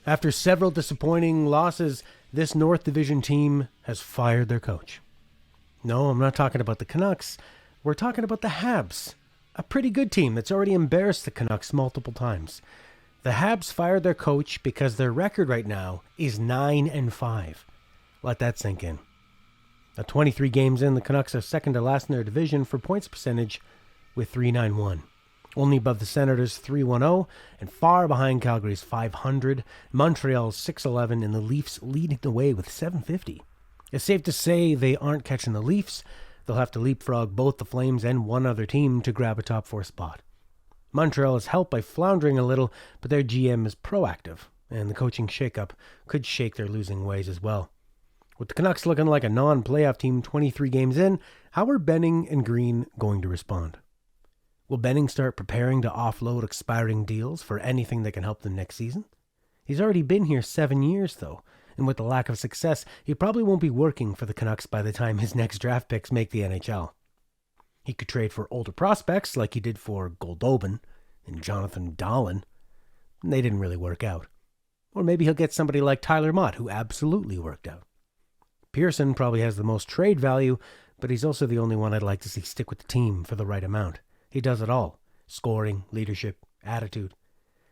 After several disappointing losses, this North Division team has fired their coach. No, I'm not talking about the Canucks. We're talking about the Habs, a pretty good team that's already embarrassed the Canucks multiple times. The Habs fired their coach because their record right now is 9-5. Let that sink in. Now, 23 games in, the Canucks are second to last in their division for points percentage with .391. Only above the Senators' 310 and far behind Calgary's .500, Montreal's .611, and the Leafs leading the way with .750. It's safe to say they aren't catching the Leafs. They'll have to leapfrog both the Flames and one other team to grab a top 4 spot. Montreal is helped by floundering a little, but their GM is proactive, and the coaching shakeup could shake their losing ways as well. With the Canucks looking like a non-playoff team 23 games in, how are Benning and Green going to respond? Will Benning start preparing to offload expiring deals for anything that can help them next season? He's already been here 7 years, though, and with the lack of success, he probably won't be working for the Canucks by the time his next draft picks make the NHL. He could trade for older prospects like he did for Goldobin and Jonathan Dahlen. They didn't really work out. Or maybe he'll get somebody like Tyler Mott, who absolutely worked out. Pearson probably has the most trade value, but he's also the only one I'd like to see stick with the team for the right amount. He does it all. Scoring, leadership, attitude.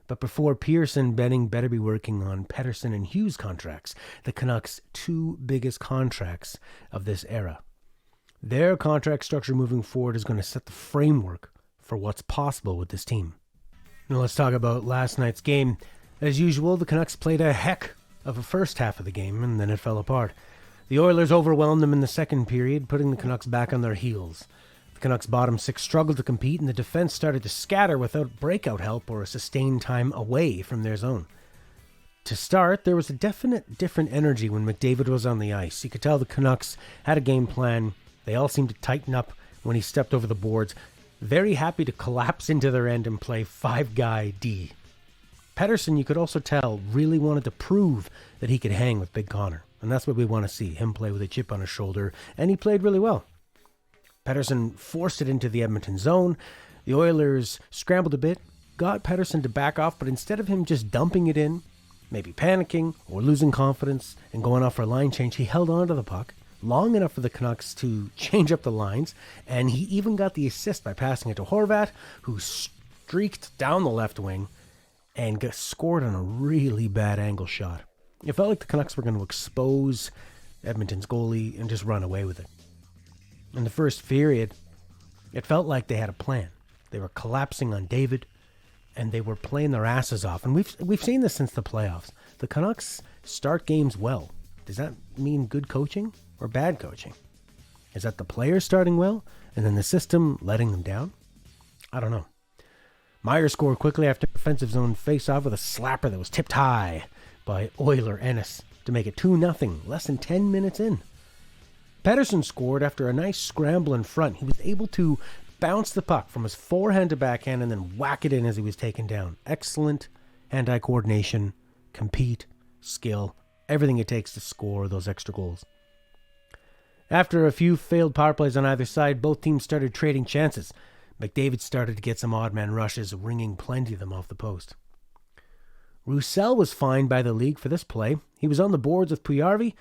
But before Pearson, Benning better be working on Pettersson and Hughes contracts, the Canucks' 2 biggest contracts of this era. Their contract structure moving forward is going to set the framework for what's possible with this team. Now let's talk about last night's game. As usual, the Canucks played a heck of a first half of the game, and then it fell apart. The Oilers overwhelmed them in the second period, putting the Canucks back on their heels. The Canucks' bottom 6 struggled to compete, and the defense started to scatter without breakout help or a sustained time away from their zone. To start, there was a definite different energy when McDavid was on the ice. You could tell the Canucks had a game plan. They all seemed to tighten up when he stepped over the boards, very happy to collapse into their end and play 5-guy D. Pettersson, you could also tell, really wanted to prove that he could hang with Big Connor. And that's what we want to see, him play with a chip on his shoulder, and he played really well. Pettersson forced it into the Edmonton zone. The Oilers scrambled a bit, got Pettersson to back off, but instead of him just dumping it in, maybe panicking or losing confidence and going off for a line change, he held on to the puck long enough for the Canucks to change up the lines, and he even got the assist by passing it to Horvat, who streaked down the left wing and scored on a really bad angle shot. It felt like the Canucks were going to expose Edmonton's goalie and just run away with it. In the first period, it felt like they had a plan. They were collapsing on David, and they were playing their asses off. And we've seen this since the playoffs. The Canucks start games well. Does that mean good coaching or bad coaching? Is that the players starting well and then the system letting them down? I don't know. Meyer scored quickly after defensive zone face-off with a slapper that was tipped high by Oiler Ennis to make it 2-0 less than 10 minutes in. Pettersson scored after a nice scramble in front. He was able to bounce the puck from his forehand to backhand and then whack it in as he was taken down. Excellent hand-eye coordination, compete, skill, everything it takes to score those extra goals. After a few failed power plays on either side, both teams started trading chances. McDavid started to get some odd man rushes, ringing plenty of them off the post. Roussel was fined by the league for this play. He was on the boards with Pujärvi.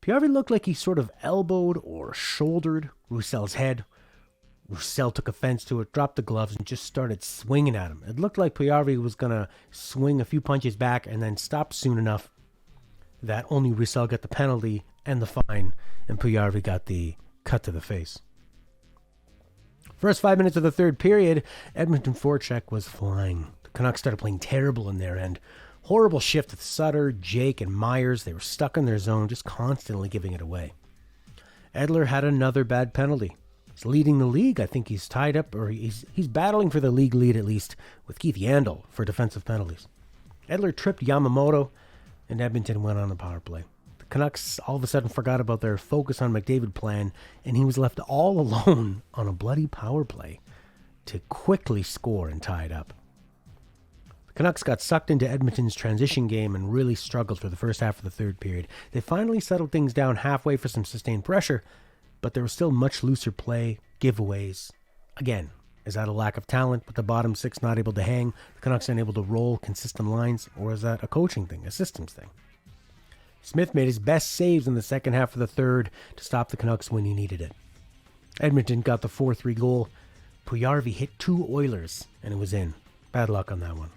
Pujärvi looked like he sort of elbowed or shouldered Roussel's head. Roussel took offense to it, dropped the gloves, and just started swinging at him. It looked like Pujärvi was going to swing a few punches back and then stop soon enough that only Roussel got the penalty and the fine, and Pujärvi got the cut to the face. First 5 minutes of the third period, Edmonton forecheck was flying. The Canucks started playing terrible in their end. Horrible shift with Sutter, Jake, and Myers. They were stuck in their zone, just constantly giving it away. Edler had another bad penalty. He's leading the league. I think he's tied up, or he's battling for the league lead at least, with Keith Yandel for defensive penalties. Edler tripped Yamamoto, and Edmonton went on the power play. The Canucks all of a sudden forgot about their focus on McDavid plan, and he was left all alone on a bloody power play to quickly score and tie it up. The Canucks got sucked into Edmonton's transition game and really struggled for the first half of the third period. They finally settled things down halfway for some sustained pressure, but there was still much looser play, giveaways. Again, Is that a lack of talent with the bottom six not able to hang, the Canucks unable to roll consistent lines, or is that a coaching thing, a systems thing? Smith made his best saves in the second half of the third to stop the Canucks when he needed it. Edmonton got the 4-3 goal. Pujärvi hit 2 Oilers, and it was in. Bad luck on that one.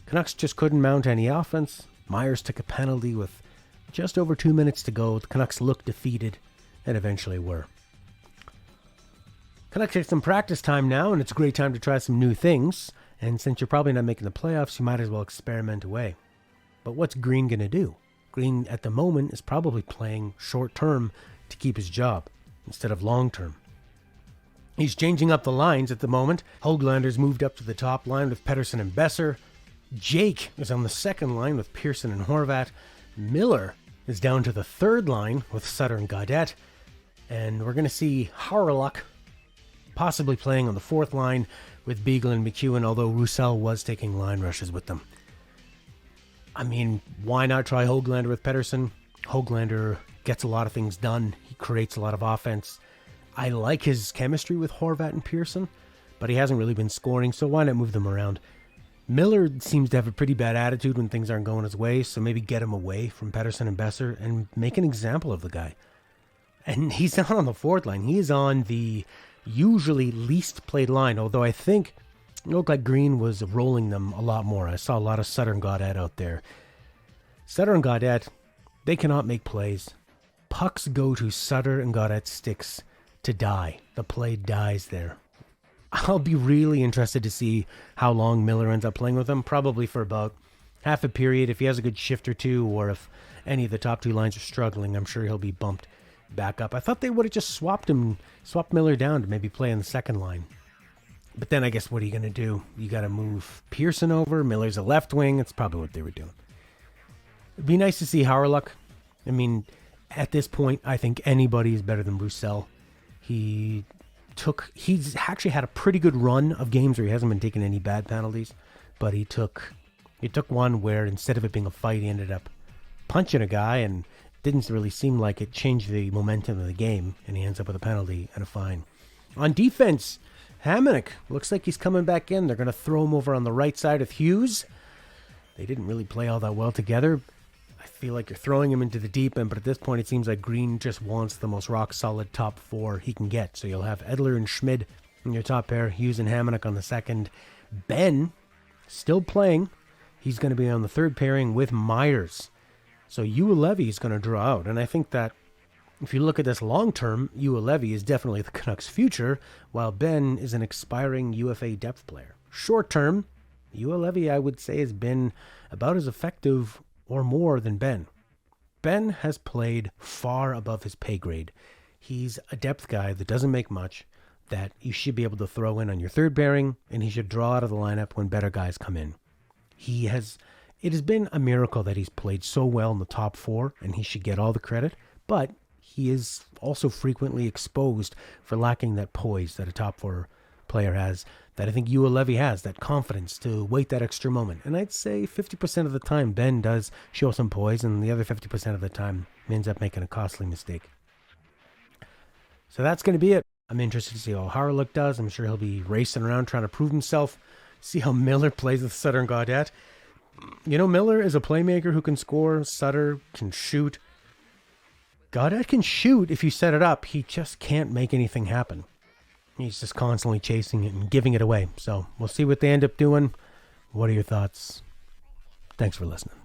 Canucks just couldn't mount any offense. Myers took a penalty with just over 2 minutes to go. The Canucks looked defeated, and eventually were. Canucks get some practice time now, and it's a great time to try some new things. And since you're probably not making the playoffs, you might as well experiment away. But what's Green going to do? Green, at the moment, is probably playing short-term to keep his job instead of long-term. He's changing up the lines at the moment. Höglander's moved up to the top line with Pettersson and Besser. Jake is on the second line with Pearson and Horvat. Miller is down to the third line with Sutter and Gaudette. And we're going to see Haraluk possibly playing on the fourth line with Beagle and McEwen, although Roussel was taking line rushes with them. I mean, why not try Höglander with Pettersson? Höglander gets a lot of things done. He creates a lot of offense. I like his chemistry with Horvat and Pearson, but he hasn't really been scoring, so why not move them around? Miller seems to have a pretty bad attitude when things aren't going his way, so maybe get him away from Pettersson and Besser and make an example of the guy. And he's not on the fourth line. He is on the usually least played line, although I think it looked like Green was rolling them a lot more. I saw a lot of Sutter and Gaudette out there. Sutter and Gaudette, they cannot make plays. Pucks go to Sutter and Gaudette's sticks to die. The play dies there. I'll be really interested to see how long Miller ends up playing with them, probably for about half a period. If he has a good shift or two, or if any of the top two lines are struggling, I'm sure he'll be bumped back up. I thought they would have just swapped Miller down to maybe play in the second line. But then I guess what are you going to do? You got to move Pearson over. Miller's a left wing. It's probably what they were doing. It'd be nice to see Haraluk. I mean, at this point, I think anybody is better than Roussel. He's actually had a pretty good run of games where he hasn't been taking any bad penalties, but he took one where instead of it being a fight, he ended up punching a guy, and didn't really seem like it changed the momentum of the game, and he ends up with a penalty and a fine. On defense, Hamonic looks like he's coming back in. They're going to throw him over on the right side with Hughes. They didn't really play all that well together. I feel like you're throwing him into the deep end, but at this point it seems like Green just wants the most rock-solid top four he can get. So you'll have Edler and Schmid in your top pair, Hughes and Hamonic on the second. Ben, still playing. He's going to be on the third pairing with Myers. So Uelevi is going to draw out, and I think that if you look at this long-term, Uelevi is definitely the Canucks' future, while Ben is an expiring UFA depth player. Short-term, Uelevi, I would say, has been about as effective or more than Ben. Ben has played far above his pay grade. He's a depth guy that doesn't make much, that you should be able to throw in on your third pairing, and he should draw out of the lineup when better guys come in. It has been a miracle that he's played so well in the top four, and he should get all the credit, but he is also frequently exposed for lacking that poise that a top four player has, that I think Uelevi has, that confidence to wait that extra moment. And I'd say 50% of the time Ben does show some poise, and the other 50% of the time he ends up making a costly mistake. So that's going to be it. I'm interested to see how Haraluk does. I'm sure he'll be racing around trying to prove himself. See how Miller plays with Sutter and Gaudette. You know, Miller is a playmaker who can score. Sutter can shoot. Gaudette can shoot if you set it up. He just can't make anything happen. He's just constantly chasing it and giving it away. So we'll see what they end up doing. What are your thoughts? Thanks for listening.